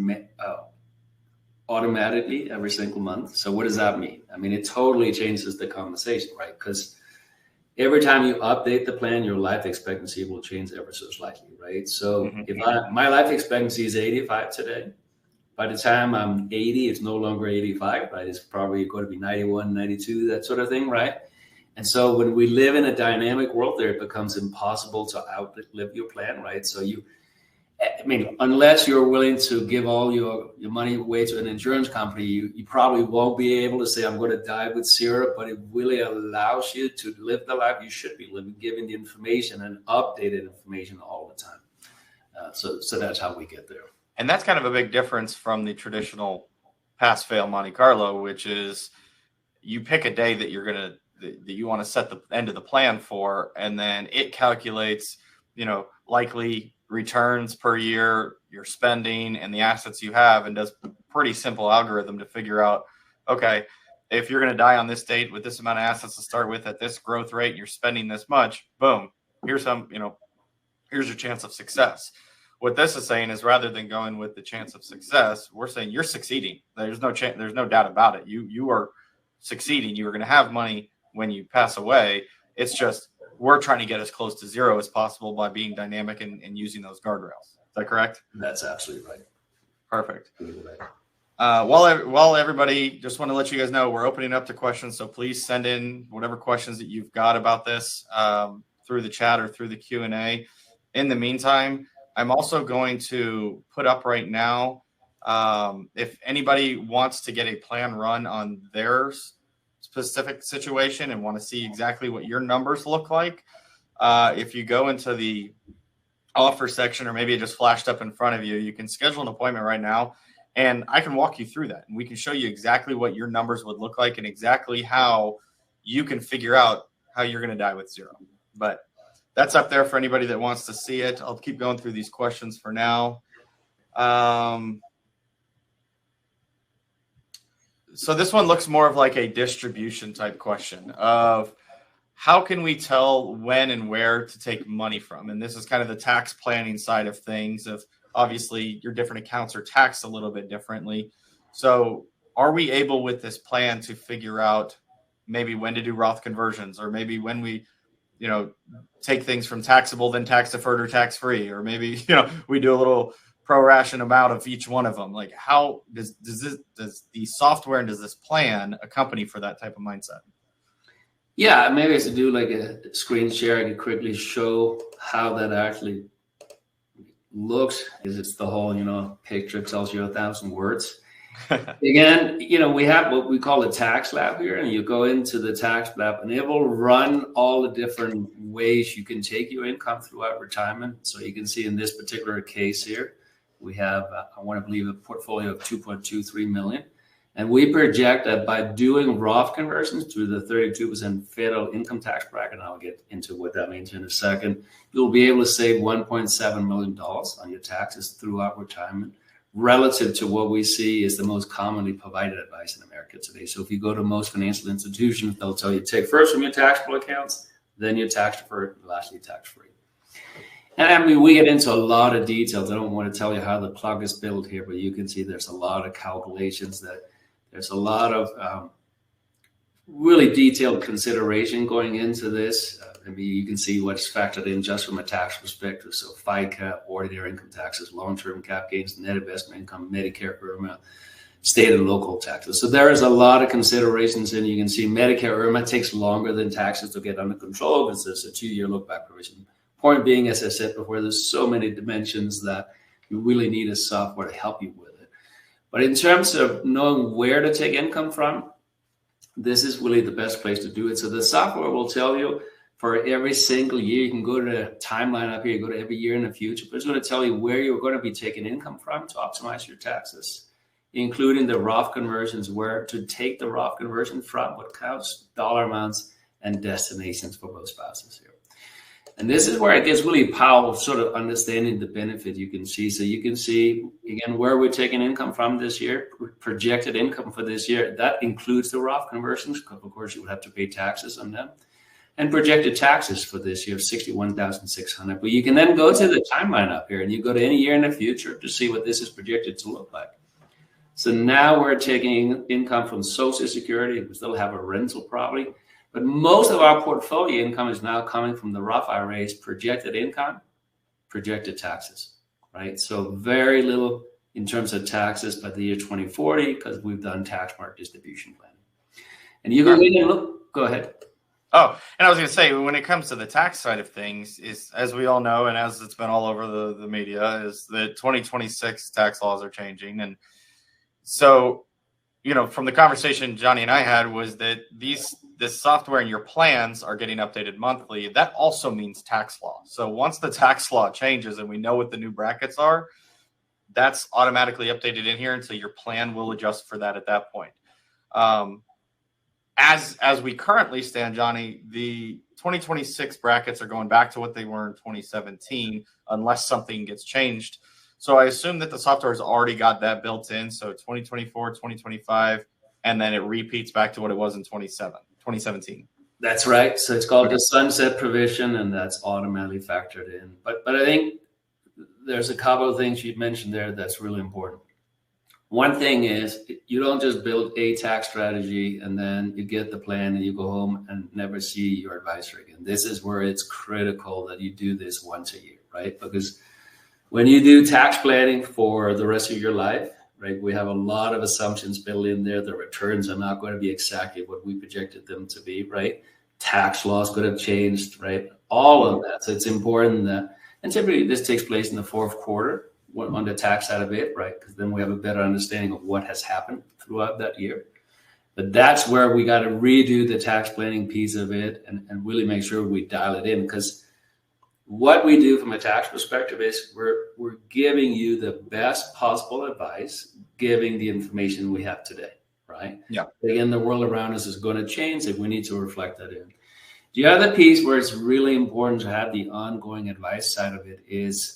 automatically every single month. So what does that mean? I mean, it totally changes the conversation, right? Because every time you update the plan, your life expectancy will change ever so slightly, right? So if my life expectancy is 85 today, by the time I'm 80, it's no longer 85, right? It's probably going to be 91, 92, that sort of thing, right? And so when we live in a dynamic world there, it becomes impossible to outlive your plan, right? So unless you're willing to give all your money away to an insurance company, you probably won't be able to say, I'm going to die with 0, but it really allows you to live the life you should be living, given the information and updated information all the time. So that's how we get there. And that's kind of a big difference from the traditional pass-fail Monte Carlo, which is you pick a day that that you want to set the end of the plan for, and then it calculates, likely returns per year, your spending, and the assets you have, and does pretty simple algorithm to figure out, okay, if you're going to die on this date with this amount of assets to start with at this growth rate, you're spending this much, boom, here's here's your chance of success. What this is saying is, rather than going with the chance of success, we're saying you're succeeding. There's no doubt about it. You are succeeding. You are going to have money when you pass away. It's just we're trying to get as close to zero as possible by being dynamic and using those guardrails. Is that correct? That's absolutely right. Perfect. While everybody, just want to let you guys know we're opening up to questions. So please send in whatever questions that you've got about this through the chat or through the Q&A. In the meantime, I'm also going to put up right now, if anybody wants to get a plan run on their specific situation and want to see exactly what your numbers look like, if you go into the offer section, or maybe it just flashed up in front of you, you can schedule an appointment right now, and I can walk you through that. And we can show you exactly what your numbers would look like and exactly how you can figure out how you're going to die with zero. But that's up there for anybody that wants to see it. I'll keep going through these questions for now. So this one looks more of like a distribution type question of how can we tell when and where to take money from? And this is kind of the tax planning side of things. Of obviously your different accounts are taxed a little bit differently. So are we able with this plan to figure out maybe when to do Roth conversions, or maybe when we take things from taxable, then tax deferred or tax free, or maybe, we do a little pro-ration amount of each one of them. Like, how does the software and does this plan accompany for that type of mindset? Yeah, maybe I should do like a screen share. I could quickly show how that actually looks, because it's the whole, picture tells you 1,000 words. Again, we have what we call a tax lab here, and you go into the tax lab and it will run all the different ways you can take your income throughout retirement. So you can see in this particular case here, we have, I want to believe, a portfolio of 2.23 million. And we project that by doing Roth conversions to the 32% federal income tax bracket, and I'll get into what that means in a second, you'll be able to save $1.7 million on your taxes throughout retirement, relative to what we see is the most commonly provided advice in America today. So if you go to most financial institutions, they'll tell you take first from your taxable accounts, then your tax deferred, and lastly tax-free. And I mean, we get into a lot of details. I don't want to tell you how the plug is built here, but you can see there's a lot of calculations, that there's a lot of really detailed consideration going into this. I mean, you can see what's factored in just from a tax perspective. So FICA, ordinary income taxes, long-term cap gains, net investment income, Medicare, IRMA, state and local taxes. So there is a lot of considerations, and you can see Medicare, IRMA takes longer than taxes to get under control because there's a 2-year look-back provision. Point being, as I said before, there's so many dimensions that you really need a software to help you with it. But in terms of knowing where to take income from, this is really the best place to do it. So the software will tell you for every single year. You can go to the timeline up here, you go to every year in the future, but it's going to tell you where you're going to be taking income from to optimize your taxes, including the Roth conversions, where to take the Roth conversion from, what counts, dollar amounts, and destinations for both spouses here. And this is where it gets really powerful, sort of understanding the benefit you can see. So you can see, again, where we're taking income from this year, projected income for this year. That includes the Roth conversions, because of course you would have to pay taxes on them. And projected taxes for this year, $61,600. But you can then go to the timeline up here, and you go to any year in the future to see what this is projected to look like. So now we're taking income from Social Security. We still have a rental property. But most of our portfolio income is now coming from the Roth IRA's projected income, projected taxes, right? So very little in terms of taxes by the year 2040, because we've done tax mark distribution planning. And you go in and look, go ahead. Oh, and I was going to say, when it comes to the tax side of things, is, as we all know, and as it's been all over the media, is that 2026 tax laws are changing. And so, from the conversation Johnny and I had, was that this software and your plans are getting updated monthly. That also means tax law. So once the tax law changes and we know what the new brackets are, that's automatically updated in here. And so your plan will adjust for that at that point. As we currently stand, Johnny, the 2026 brackets are going back to what they were in 2017 unless something gets changed. So I assume that the software has already got that built in. So 2024, 2025, and then it repeats back to what it was in 2017. That's right. So it's called the sunset provision, and that's automatically factored in. But I think there's a couple of things you mentioned there that's really important. One thing is you don't just build a tax strategy and then you get the plan and you go home and never see your advisor again. This is where it's critical that you do this once a year, right? Because when you do tax planning for the rest of your life, right, we have a lot of assumptions built in there. The returns are not going to be exactly what we projected them to be, right? Tax laws could have changed, right? All of that. So it's important that, and typically this takes place in the fourth quarter on the tax side of it, right? Because then we have a better understanding of what has happened throughout that year. But that's where we got to redo the tax planning piece of it and really make sure we dial it in. Because what we do from a tax perspective is we're giving you the best possible advice, giving the information we have today, right? Yeah. Again, the world around us is going to change, and we need to reflect that in. The other piece where it's really important to have the ongoing advice side of it is,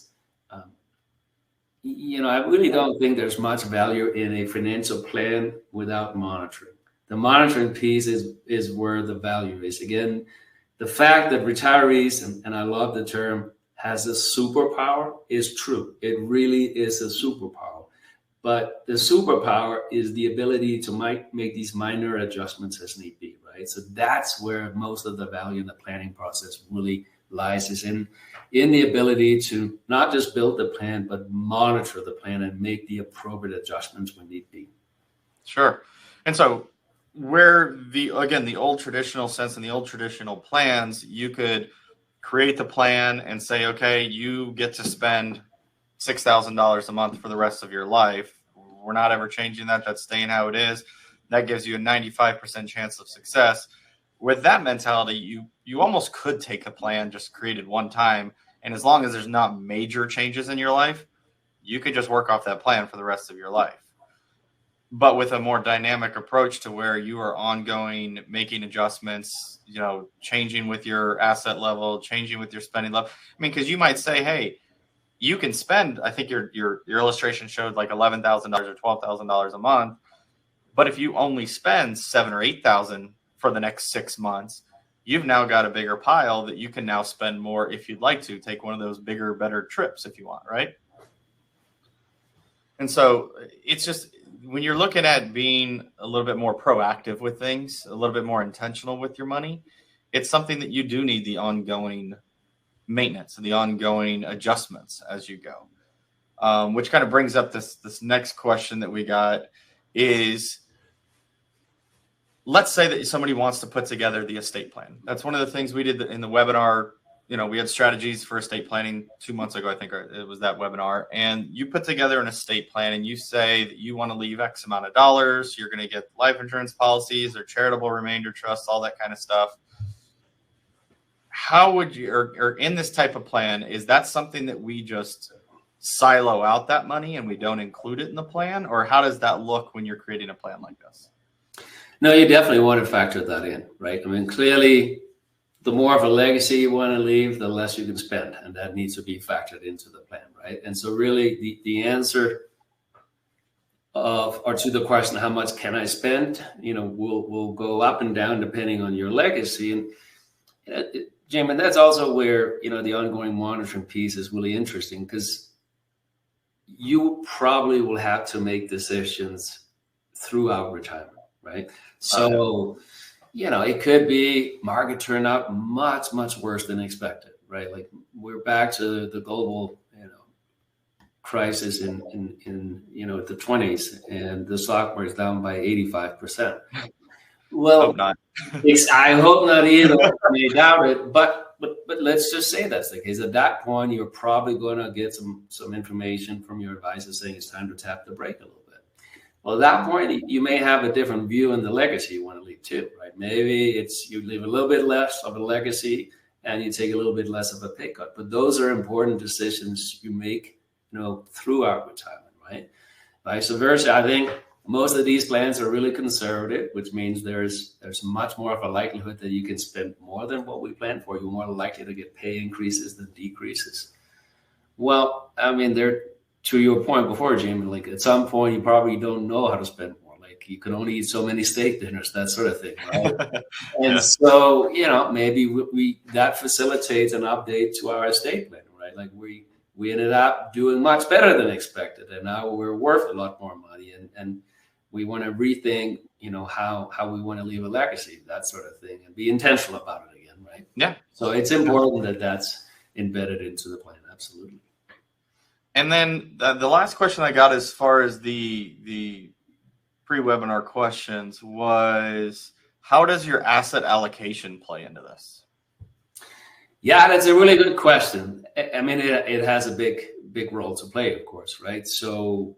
I really don't think there's much value in a financial plan without monitoring. The monitoring piece is where the value is. Again, the fact that retirees, and I love the term, has a superpower is true. It really is a superpower. But the superpower is the ability to make these minor adjustments as need be, right? So that's where most of the value in the planning process really lies, is in the ability to not just build the plan, but monitor the plan and make the appropriate adjustments when need be. Sure. And so where the old traditional sense and the old traditional plans, you could create the plan and say, okay, you get to spend $6,000 a month for the rest of your life. We're not ever changing that. That's staying how it is. That gives you a 95% chance of success. With that mentality, you almost could take a plan just created one time, and as long as there's not major changes in your life, you could just work off that plan for the rest of your life. But with a more dynamic approach to where you are ongoing, making adjustments, changing with your asset level, changing with your spending level. I mean, because you might say, hey, you can spend, I think your illustration showed like $11,000 or $12,000 a month. But if you only spend $7,000 or $8,000 for the next 6 months, you've now got a bigger pile that you can now spend more if you'd like to take one of those bigger, better trips if you want, right? And so it's just, when you're looking at being a little bit more proactive with things, a little bit more intentional with your money, it's something that you do need the ongoing maintenance and the ongoing adjustments as you go. Which kind of brings up this next question that we got is, let's say that somebody wants to put together the estate plan. That's one of the things we did in the webinar. We had strategies for estate planning 2 months ago, I think it was that webinar. And you put together an estate plan and you say that you want to leave X amount of dollars. You're going to get life insurance policies or charitable remainder trusts, all that kind of stuff. How would you, or in this type of plan, is that something that we just silo out that money and we don't include it in the plan? Or how does that look when you're creating a plan like this? No, you definitely want to factor that in, right? I mean, clearly, the more of a legacy you want to leave, the less you can spend, and that needs to be factored into the plan, right? And so really the answer to the question, how much can I spend, will go up and down depending on your legacy. And Jaimin, that's also where, the ongoing monitoring piece is really interesting, because you probably will have to make decisions throughout retirement, right? So, it could be market turned out much, much worse than expected, right? Like we're back to the global, crisis in the 20s, and the stock market is down by 85%. Well, hope not. I hope not either. I may doubt it, but let's just say that's the case. At that point, you're probably going to get some information from your advisor saying it's time to tap the brake a little bit. Well, at that point, you may have a different view on the legacy you want to leave too, right? Maybe it's you leave a little bit less of a legacy and you take a little bit less of a pay cut. But those are important decisions you make, throughout retirement, right? Vice versa, I think Most of these plans are really conservative, which means there's much more of a likelihood that you can spend more than what we planned for. You're more likely to get pay increases than decreases. Well, I mean, to your point before, Jaimin, like at some point you probably don't know how to spend more. Like you can only eat so many steak dinners, that sort of thing, right? And so, maybe we that facilitates an update to our estate plan, right? Like we ended up doing much better than expected, and now we're worth a lot more money, and we want to rethink, how we want to leave a legacy, that sort of thing, and be intentional about it again, right? Yeah. So it's important that that's embedded into the plan. Absolutely. And then the last question I got as far as the pre-webinar questions was, how does your asset allocation play into this? Yeah, that's a really good question. I mean, it has a big role to play, of course, right? So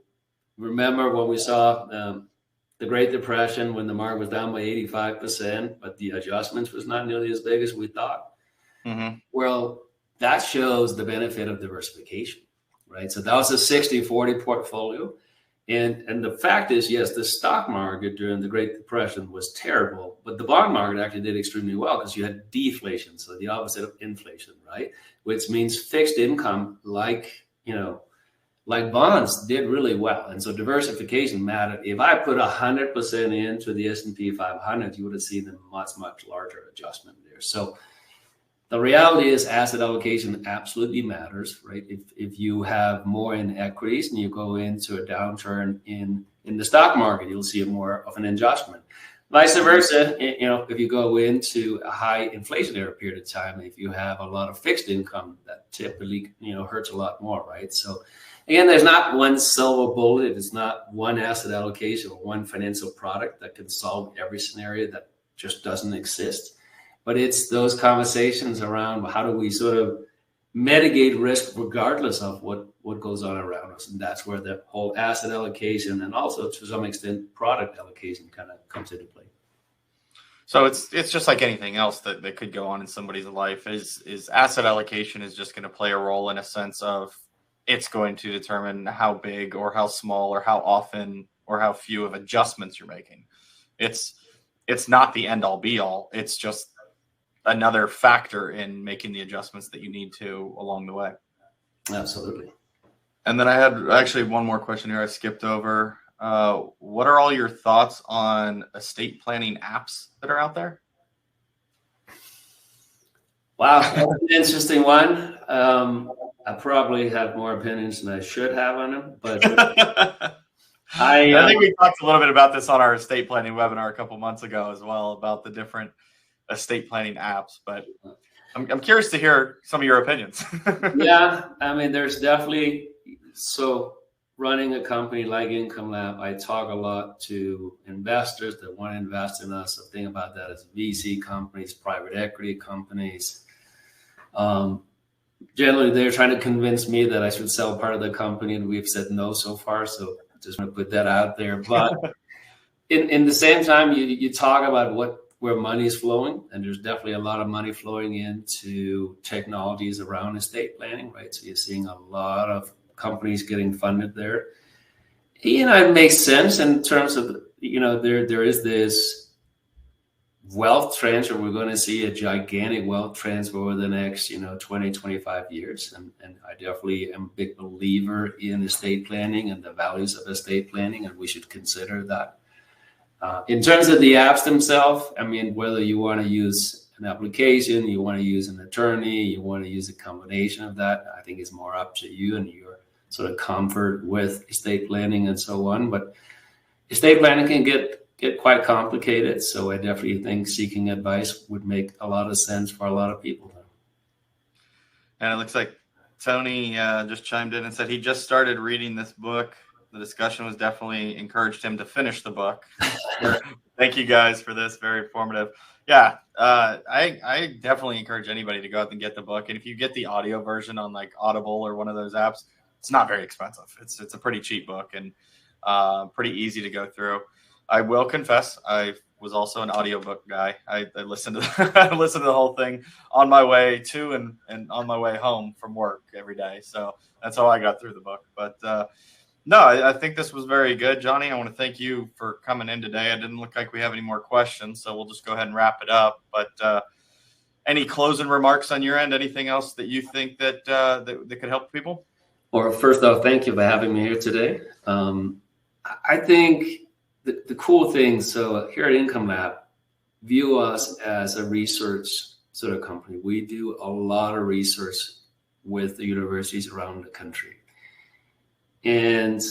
remember when we saw the Great Depression, when the market was down by 85%, but the adjustments was not nearly as big as we thought. Mm-hmm. Well, that shows the benefit of diversification, right? So that was a 60-40 portfolio. And the fact is, yes, the stock market during the Great Depression was terrible, but the bond market actually did extremely well because you had deflation, so the opposite of inflation, right? Which means fixed income, like bonds, did really well. And so diversification mattered. If I put 100% into the S&P 500, you would have seen a much larger adjustment there. So the reality is asset allocation absolutely matters, right? If you have more in equities and you go into a downturn in the stock market, you'll see more of an adjustment. Vice versa, if you go into a high inflationary period of time, if you have a lot of fixed income, that typically, hurts a lot more, right? So again, there's not one silver bullet. It's not one asset allocation or one financial product that can solve every scenario. That just doesn't exist. But it's those conversations around how do we sort of mitigate risk regardless of what goes on around us. And that's where the whole asset allocation and also to some extent product allocation kind of comes into play. So it's just like anything else that could go on in somebody's life. Is asset allocation is just going to play a role in a sense of it's going to determine how big or how small or how often or how few of adjustments you're making. It's not the end all be all. It's just another factor in making the adjustments that you need to along the way. Absolutely. And then I had actually one more question here I skipped over. What are all your thoughts on estate planning apps that are out there? Wow, that's an interesting one. I probably have more opinions than I should have on them, but I think we talked a little bit about this on our estate planning webinar a couple months ago as well, about the different estate planning apps, but I'm curious to hear some of your opinions. Yeah, I mean, there's definitely, so running a company like Income Lab, I talk a lot to investors that want to invest in us. So think about that as VC companies, private equity companies. Generally, they're trying to convince me that I should sell part of the company, and we've said no so far. So I just want to put that out there. But in the same time, you talk about where money is flowing, and there's definitely a lot of money flowing into technologies around estate planning, right? So you're seeing a lot of companies getting funded there. It makes sense in terms of, there is this wealth transfer. We're going to see a gigantic wealth transfer over the next, 20, 25 years. And I definitely am a big believer in estate planning and the values of estate planning, and we should consider that. In terms of the apps themselves, I mean, whether you want to use an application, you want to use an attorney, you want to use a combination of that, I think it's more up to you and your sort of comfort with estate planning and so on. But estate planning can get quite complicated. So I definitely think seeking advice would make a lot of sense for a lot of people. And it looks like Tony just chimed in and said he just started reading this book. The discussion was definitely encouraged him to finish the book. Thank you guys for this. Very informative. Yeah, I definitely encourage anybody to go out and get the book. And if you get the audio version on like Audible or one of those apps, it's not very expensive. It's a pretty cheap book and pretty easy to go through. I will confess, I was also an audiobook guy. I listened to I listened to the whole thing on my way to and on my way home from work every day. So that's how I got through the book. But No, I think this was very good, Johnny. I want to thank you for coming in today. It didn't look like we have any more questions, so we'll just go ahead and wrap it up. But any closing remarks on your end? Anything else that you think that that could help people? Or first off, thank you for having me here today. I think the cool thing, so here at Income Lab, view us as a research sort of company. We do a lot of research with the universities around the country. And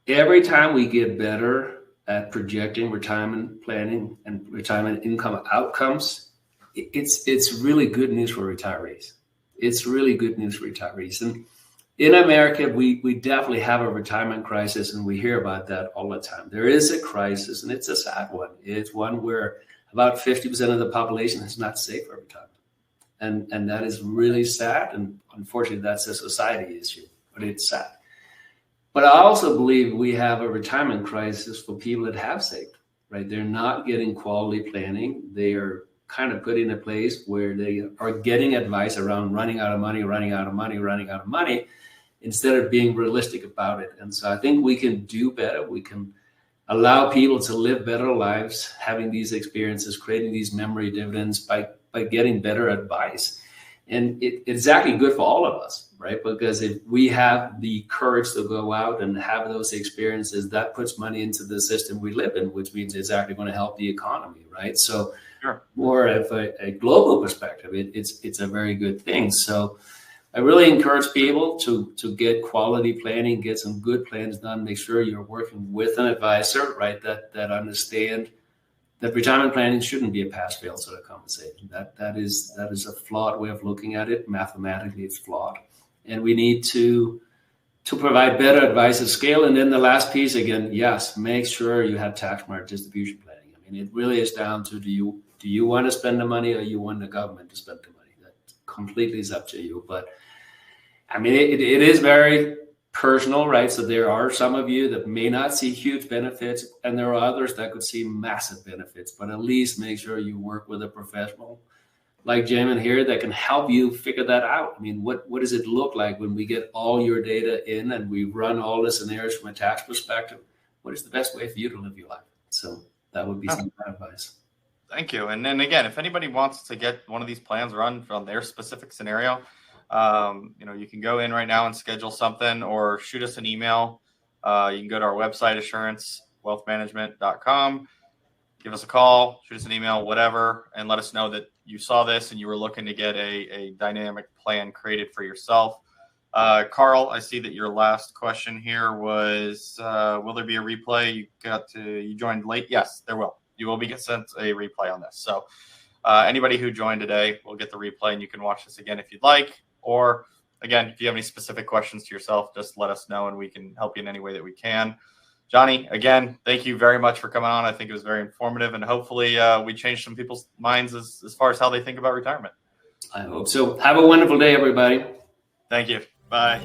every time we get better at projecting retirement planning and retirement income outcomes, it's really good news for retirees. It's really good news for retirees. And in America, we definitely have a retirement crisis, and we hear about that all the time. There is a crisis, and it's a sad one. It's one where about 50% of the population is not safe for retirement. And that is really sad. And unfortunately, that's a society issue, but it's sad. But I also believe we have a retirement crisis for people that have saved, right? They're not getting quality planning. They are kind of put in a place where they are getting advice around running out of money, instead of being realistic about it. And so I think we can do better. We can allow people to live better lives, having these experiences, creating these memory dividends by getting better advice. And it's actually good for all of us, right? Because if we have the courage to go out and have those experiences, that puts money into the system we live in, which means it's actually going to help the economy, right? So Sure. More of a global perspective, it's a very good thing. So I really encourage people to get quality planning, get some good plans done, make sure you're working with an advisor, right, that understand that retirement planning shouldn't be a pass-fail sort of conversation. That is a flawed way of looking at it. Mathematically, it's flawed. And we need to provide better advice at scale. And then the last piece, again, yes, make sure you have tax smart distribution planning. I mean, it really is down to do you want to spend the money, or you want the government to spend the money? That completely is up to you. But I mean, it is very personal, right? So there are some of you that may not see huge benefits, and there are others that could see massive benefits. But at least make sure you work with a professional like Jaimin here that can help you figure that out. I mean, what does it look like when we get all your data in and we run all the scenarios from a tax perspective? What is the best way for you to live your life? So that would be some advice. Thank you. And then again, if anybody wants to get one of these plans run from their specific scenario, you can go in right now and schedule something, or shoot us an email. You can go to our website, assurancewealthmanagement.com, give us a call, shoot us an email, whatever, and let us know that you saw this and you were looking to get a dynamic plan created for yourself. Carl, I see that your last question here was, will there be a replay? You joined late. Yes, there will. You will be sent a replay on this. So anybody who joined today will get the replay, and you can watch this again if you'd like. Or again, if you have any specific questions to yourself, just let us know and we can help you in any way that we can. Johnny, again, thank you very much for coming on. I think it was very informative, and hopefully we changed some people's minds as far as how they think about retirement. I hope so. Have a wonderful day, everybody. Thank you. Bye.